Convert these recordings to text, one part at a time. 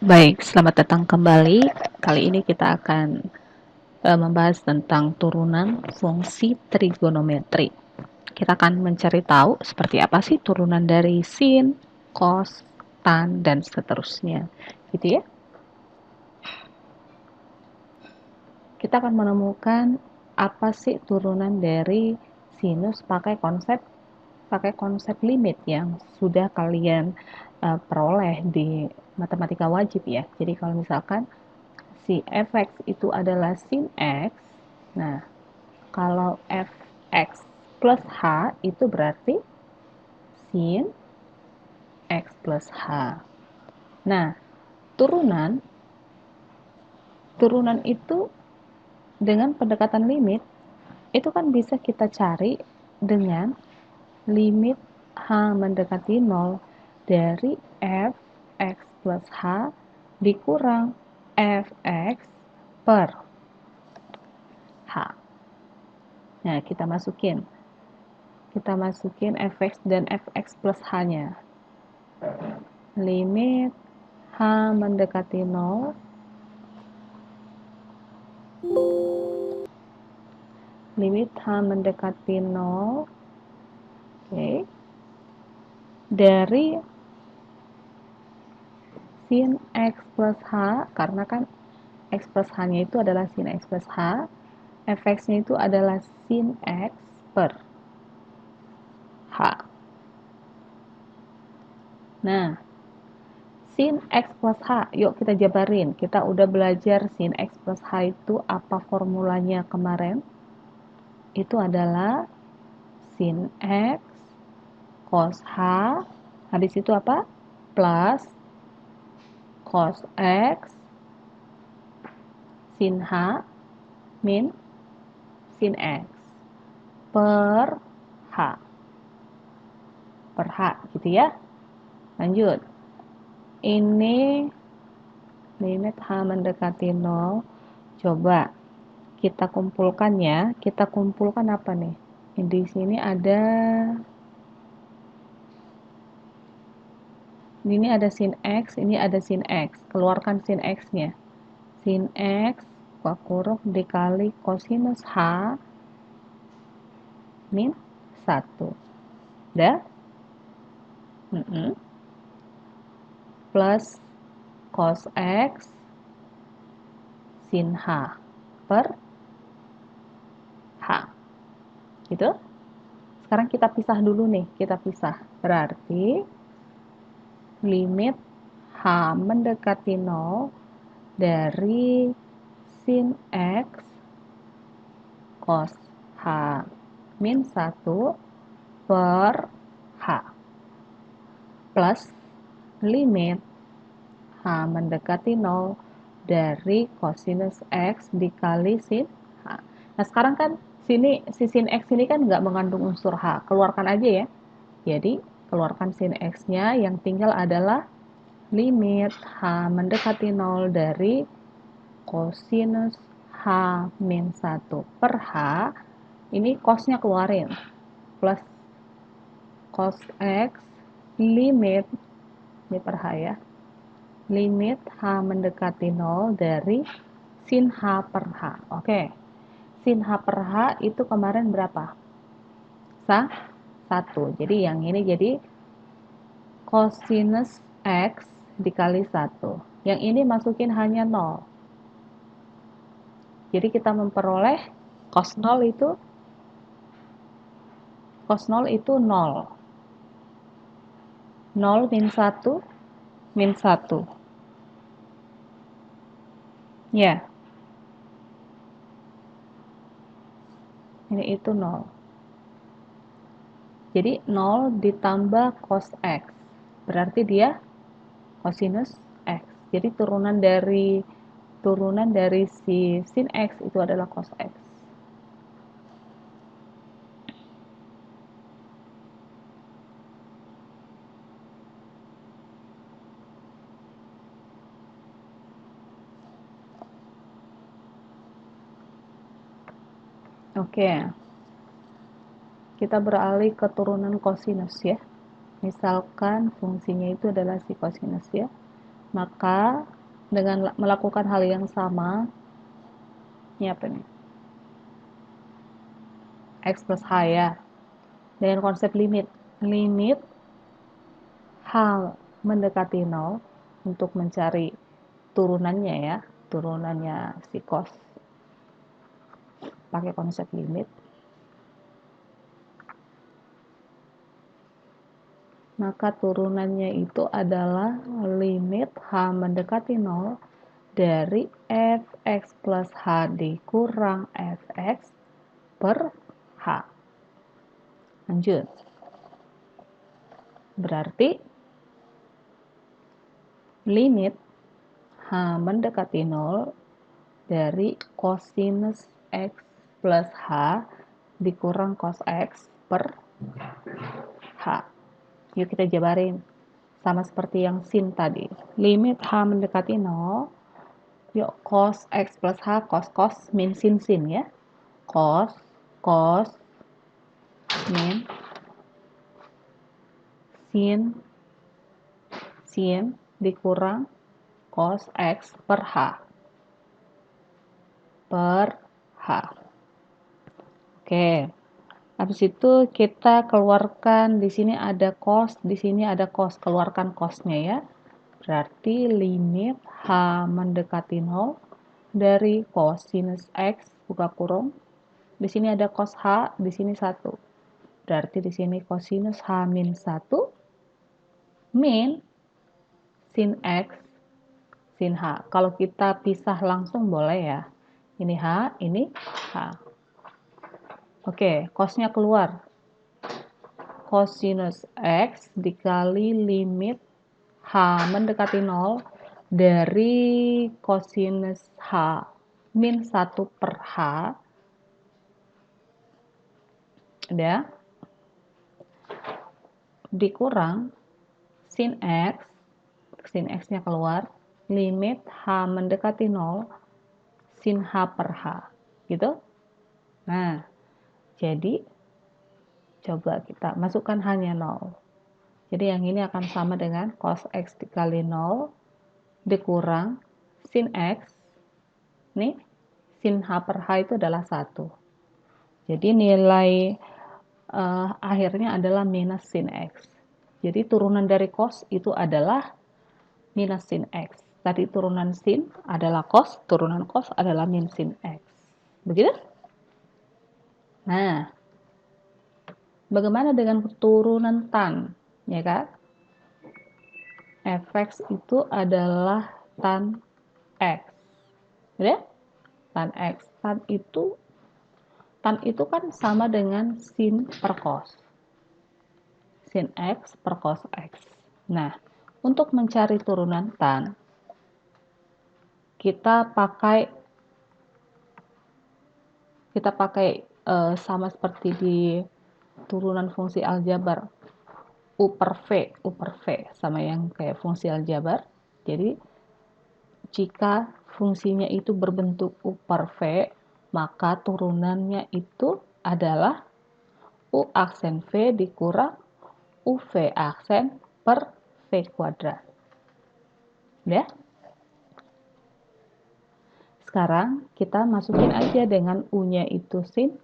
Baik, selamat datang kembali. Kali ini kita akan membahas tentang turunan fungsi trigonometri. Kita akan mencari tahu seperti apa sih turunan dari sin, cos, tan, dan seterusnya. Gitu ya. Kita akan menemukan apa sih turunan dari sinus pakai konsep limit yang sudah kalian peroleh di matematika wajib ya. Jadi kalau misalkan si fx itu adalah sin x, nah kalau fx plus h itu berarti sin x plus h. Nah, turunan turunan itu dengan pendekatan limit itu kan bisa kita cari dengan limit h mendekati 0 dari fx plus h dikurang fx per h. Nah, kita masukin fx dan fx plus h-nya. Limit h mendekati 0 limit h mendekati 0, oke, dari sin x plus h, karena kan x plus h-nya itu adalah sin x plus h, fx-nya itu adalah sin x per h. Nah, sin x plus h, yuk kita jabarin. Kita udah belajar sin x plus h itu apa formulanya kemarin. Itu adalah sin x cos h, habis itu apa? Plus cos x sin h min sin x per h. Per h gitu ya. Lanjut. Ini limit h mendekati 0. Coba kita kumpulkan ya. Kita kumpulkan apa nih? Di sini ada sin x, ini ada sin x. Keluarkan sin x-nya. Sin x kurung dikali kosinus h min 1. Dah? Plus cos x sin h per h. Gitu? Sekarang kita pisah dulu nih. Kita pisah. Berarti limit h mendekati 0 dari sin x cos h min 1 per h plus limit h mendekati 0 dari cosinus x dikali sin h. Nah, sekarang kan si sin x ini kan nggak mengandung unsur h. Keluarkan aja ya. Jadi, keluarkan sin x-nya, yang tinggal adalah limit h mendekati 0 dari cosinus h min 1 per h. Ini cos-nya keluarin. Plus cos x limit, ini per h ya, limit h mendekati 0 dari sin h per h. Oke, sin h per h itu kemarin berapa? 1. Jadi yang ini jadi cosinus x dikali 1. Yang ini masukin hanya 0. Jadi kita memperoleh cos 0 itu 0. 0 min 1 min 1. Ya, ini itu 0. Jadi 0 ditambah cos x. Berarti dia cosinus x. Jadi turunan dari si sin x itu adalah cos x. Oke. Kita beralih ke turunan kosinus ya. Misalkan fungsinya itu adalah si kosinus ya. Maka dengan melakukan hal yang sama, ini apa nih? X plus H ya. Dengan konsep limit. Limit H mendekati 0 untuk mencari turunannya ya. Turunannya si cos. Pakai konsep limit. Maka turunannya itu adalah limit H mendekati 0 dari fx plus h dikurang fx per h. Lanjut. Berarti limit h mendekati 0 dari cosinus x plus h dikurang cos x per h. Yuk kita jabarin. Sama seperti yang sin tadi. Limit h mendekati 0. Yuk cos x plus h, cos min sin ya. Cos min sin dikurang cos x per h. Oke. Habis itu kita keluarkan, di sini ada cos, di sini ada cos, keluarkan cosnya ya. Berarti limit h mendekati 0 dari cosinus x buka kurung. Di sini ada cos h, di sini 1. Berarti di sini cosinus h min 1 min sin x sin h. Kalau kita pisah langsung boleh ya. Ini h, ini h. Oke, cosnya keluar. Cosinus x dikali limit h mendekati 0 dari cosinus h min 1 per h. Udah. Dikurang sin x-nya keluar, limit h mendekati 0 sin h per h. Gitu. Nah, jadi coba kita masukkan hanya 0. Jadi yang ini akan sama dengan cos x dikali 0 dikurang sin x. Nih, sin h per h itu adalah 1. Jadi nilai akhirnya adalah minus sin x. Jadi turunan dari cos itu adalah minus sin x. Tadi turunan sin adalah cos, turunan cos adalah min sin x. Begitu? Nah, bagaimana dengan turunan tan? Ya kan? Fx itu adalah tan x. Ya? Tan x. Tan itu kan sama dengan sin per cos. Sin x per cos x. Nah, untuk mencari turunan tan, kita pakai sama seperti di turunan fungsi aljabar. U per V sama yang kayak fungsi aljabar. Jadi jika fungsinya itu berbentuk U per V, maka turunannya itu adalah U aksen V dikurang UV aksen per V kuadrat. Ya? Sekarang kita masukin aja dengan U-nya itu sin,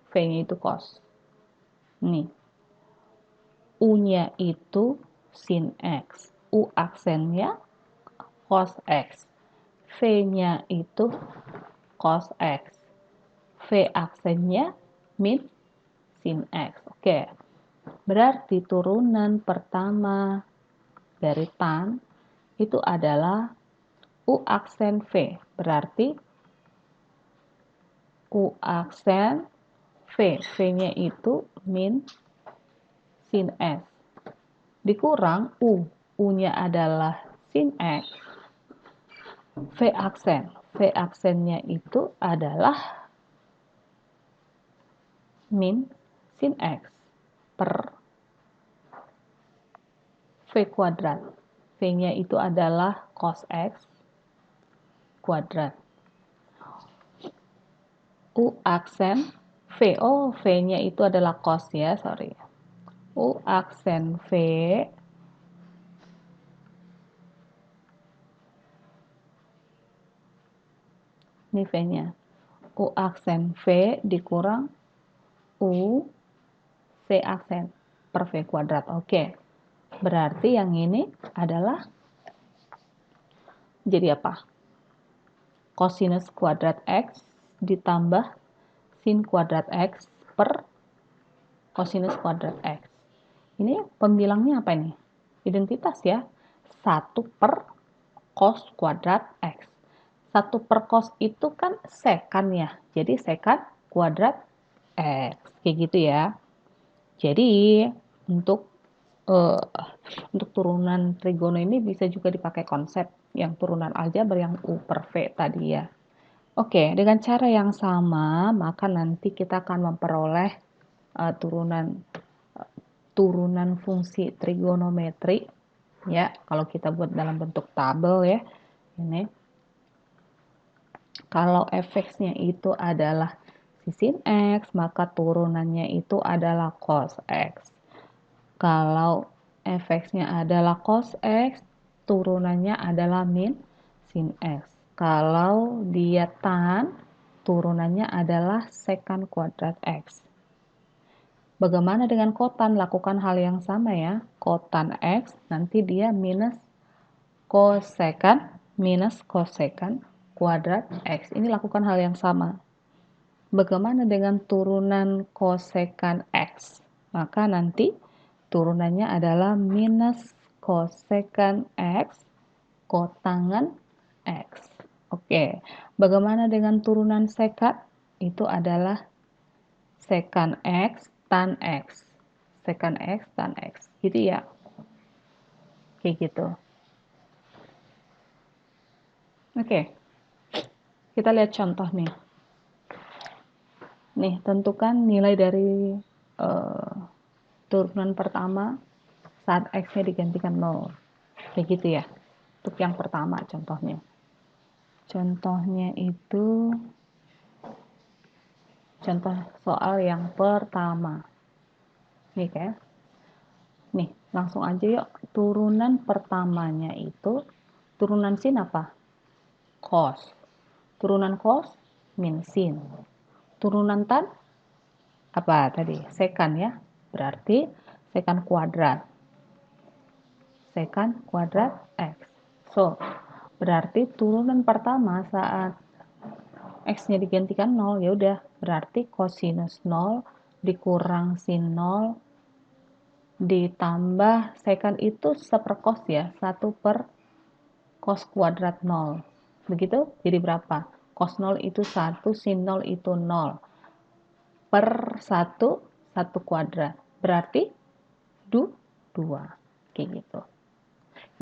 V-nya itu cos. Nih. U-nya itu sin X, U aksennya cos X, V-nya itu cos X, V aksennya min sin X. Oke, berarti turunan pertama dari tan itu adalah U aksen V. Berarti U aksen V, V-nya itu min sin X. Dikurang U, U-nya adalah sin X. V aksennya itu adalah min sin X per V kuadrat. V-nya itu adalah cos X kuadrat. U aksen V, V-nya itu adalah cos ya, sorry. U aksen V Ini V-nya. U aksen V dikurang U C aksen per V kuadrat. Oke. Berarti yang ini adalah jadi apa? Kosinus kuadrat X ditambah sin kuadrat X per kosinus kuadrat X. Ini pembilangnya apa ini? Identitas ya. 1 per cos kuadrat X. 1 per cos itu kan sekan ya. Jadi sekan kuadrat X. Kayak gitu ya. Jadi untuk turunan trigono ini bisa juga dipakai konsep yang turunan aljabar yang U per V tadi ya. Oke, dengan cara yang sama, maka nanti kita akan memperoleh turunan fungsi trigonometri ya. Kalau kita buat dalam bentuk tabel ya. Ini. Kalau fx-nya itu adalah sin X, maka turunannya itu adalah cos X. Kalau fx-nya adalah cos X, turunannya adalah min sin X. Kalau dia tan, turunannya adalah secant kuadrat X. Bagaimana dengan kotan? Lakukan hal yang sama ya. Kotan X, nanti dia minus cosecant kuadrat X. Ini lakukan hal yang sama. Bagaimana dengan turunan cosecant X? Maka nanti turunannya adalah minus cosecant X kotangan X. Oke, bagaimana dengan turunan secant? Itu adalah secant X tan X. Secant X tan X. Gitu ya. Kayak gitu. Oke, kita lihat contoh nih. Nih, tentukan nilai dari turunan pertama saat X-nya digantikan 0. Kayak gitu ya. Untuk yang pertama contohnya. Contohnya itu contoh soal yang pertama. Nih kayak. Nih, langsung aja yuk. Turunan pertamanya itu turunan sin apa? Cos. Turunan cos min sin. Turunan tan apa tadi? Secant ya. Berarti secant kuadrat. Secant kuadrat X. So, berarti turunan pertama saat X-nya digantikan 0, ya udah berarti cosinus 0 dikurang sin 0 ditambah secant itu sepercos ya, 1 per cos kuadrat 0. Begitu? Jadi berapa? Cos 0 itu 1, sin 0 itu 0. Per 1 kuadrat. Berarti 2. Kayak gitu.